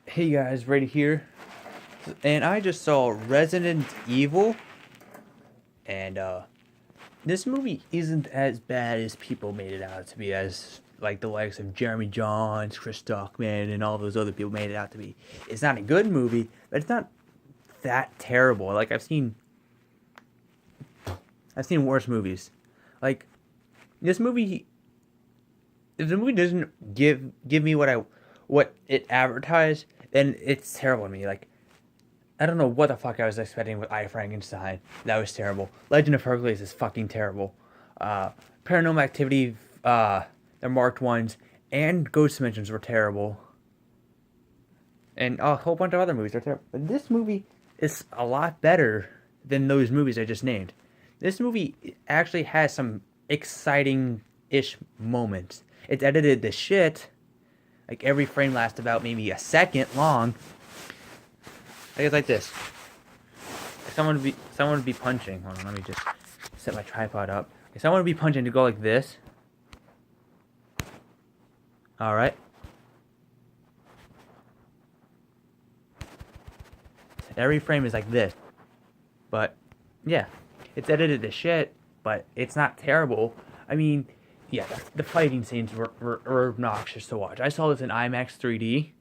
Hey guys, right here. And I just saw Resident Evil, and this movie isn't as bad as people made it out to be, as like the likes of Jeremy Jahns, Chris Stockman, and all those other people made it out to be. It's not a good movie, but it's not that terrible. Like I've seen worse movies. Like this movie, if the movie doesn't give me what it advertised, then it's terrible to me. Like I don't know what the fuck I was expecting with I Frankenstein. That was terrible. Legend of Hercules is fucking terrible. Paranormal Activity, the marked ones, and Ghost Dimensions were terrible. And a whole bunch of other movies are terrible. But this movie is a lot better than those movies I just named. This movie actually has some exciting-ish moments. It's edited to shit. Like every frame lasts about maybe a second long. Like it's like this. Someone would be punching. Hold on, let me just set my tripod up. If someone would be punching to go like this. All right. Every frame is like this. But yeah, it's edited to shit, but it's not terrible. I mean, yeah, the fighting scenes were obnoxious to watch. I saw this in IMAX 3D.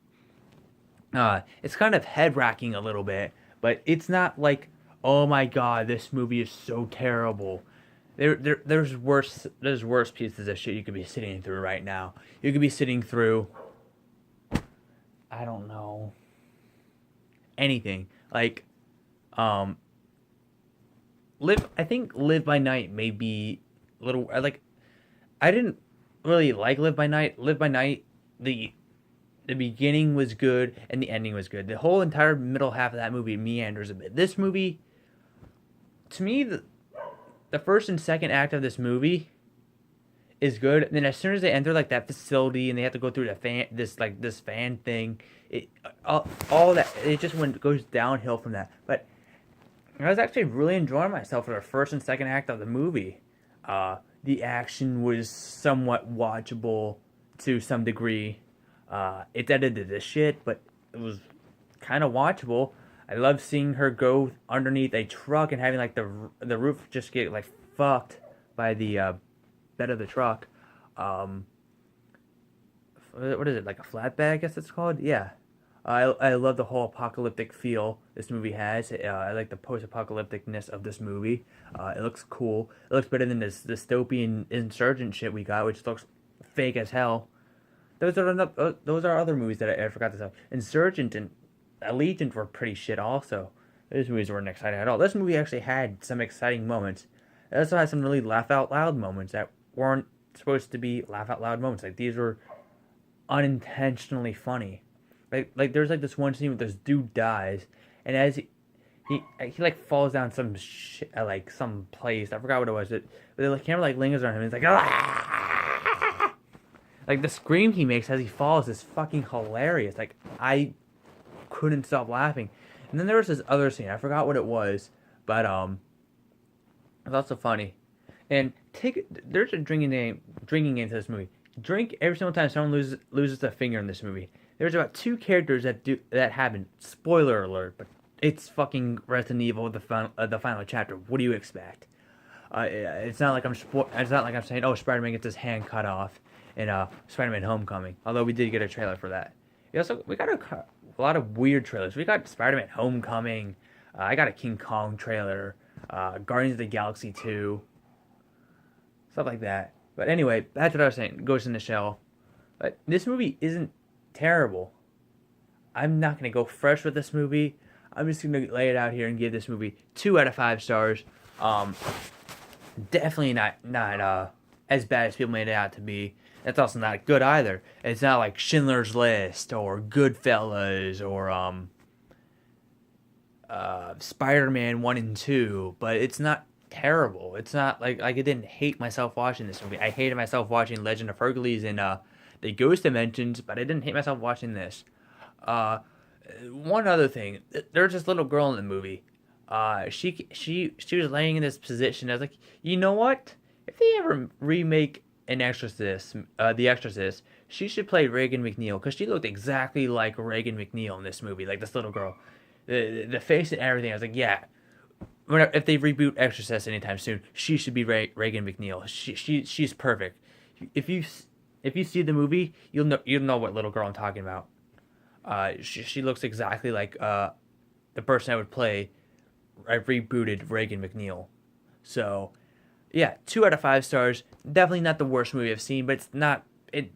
It's kind of head racking a little bit, but it's not like, oh my god, this movie is so terrible. There's worse pieces of shit you could be sitting through right now. You could be sitting through, I don't know, anything like, um, live. I think Live by Night may be a little like. I didn't really like Live by Night. Live by Night, the beginning was good and the ending was good. The whole entire middle half of that movie meanders a bit. This movie, to me, the first and second act of this movie is good. And then as soon as they enter like that facility and they have to go through the this fan thing, it all that it just goes downhill from that. But I was actually really enjoying myself for the first and second act of the movie. The action was somewhat watchable to some degree. It's edited to shit, but it was kind of watchable. I love seeing her go underneath a truck and having like the roof just get like fucked by the bed of the truck. Um, what is it, like a flatbed? I guess it's called. Yeah. I love the whole apocalyptic feel this movie has. I like the post-apocalypticness of this movie. It looks cool. It looks better than this dystopian insurgent shit we got, which looks fake as hell. Those are other movies that I forgot to say. Insurgent and Allegiant were pretty shit also. Those movies weren't exciting at all. This movie actually had some exciting moments. It also had some really laugh out loud moments that weren't supposed to be laugh out loud moments. Like these were unintentionally funny. Like there's like this one scene where this dude dies, and as he like falls down some shit, like some place. I forgot what it was. But the camera like lingers on him. And it's like ah! Like the scream he makes as he falls is fucking hilarious. Like I couldn't stop laughing. And then there was this other scene. I forgot what it was, but it's also funny. And there's a drinking game to this movie. Drink every single time someone loses a finger in this movie. There's about two characters that happen. Spoiler alert, but it's fucking Resident Evil, the final chapter. What do you expect? It's not like I'm saying, oh, Spider-Man gets his hand cut off in Spider-Man: Homecoming. Although we did get a trailer for that. We got a lot of weird trailers. We got Spider-Man: Homecoming. I got a King Kong trailer. Guardians of the Galaxy 2. Stuff like that. But anyway, that's what I was saying. Ghost in the Shell. But this movie isn't terrible. I'm not gonna go fresh with this movie. I'm just gonna lay it out here and give this movie 2 out of 5 stars. Definitely not as bad as people made it out to be. That's also not good either. It's not like Schindler's List or Goodfellas or Spider-Man 1 and 2, but it's not terrible. It's not like I didn't hate myself watching this movie. I hated myself watching Legend of Hercules and the Ghost Dimensions, but I didn't hate myself watching this. Uh, One other thing, there's this little girl in the movie. She was laying in this position. I was like, you know what? If they ever remake The Exorcist, she should play Reagan McNeil because she looked exactly like Reagan McNeil in this movie, like this little girl. The face and everything. I was like, yeah. If they reboot Exorcist anytime soon, she should be Reagan McNeil. She's perfect. If you if you see the movie, you'll know what little girl I'm talking about. She looks exactly like the person I would play. I rebooted Reagan McNeil. So yeah, 2 out of 5 stars. Definitely not the worst movie I've seen, but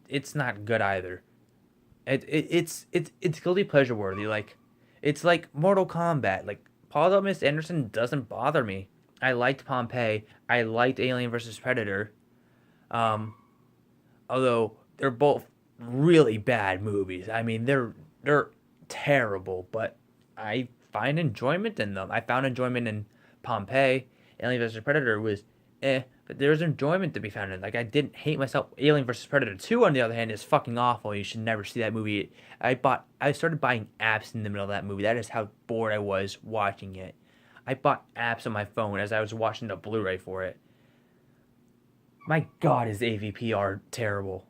it's not good either. It's guilty pleasure worthy. Like it's like Mortal Kombat. Like Paul Thomas Anderson doesn't bother me. I liked Pompeii. I liked Alien versus Predator. Um, Although they're both really bad movies. I mean, they're terrible, but I find enjoyment in them. I found enjoyment in Pompeii. Alien vs Predator was but there's enjoyment to be found in. Like I didn't hate myself. Alien vs Predator 2, on the other hand, is fucking awful. You should never see that movie. I started buying apps in the middle of that movie. That is how bored I was watching it. I bought apps on my phone as I was watching the Blu-ray for it. My God, is AVPR terrible.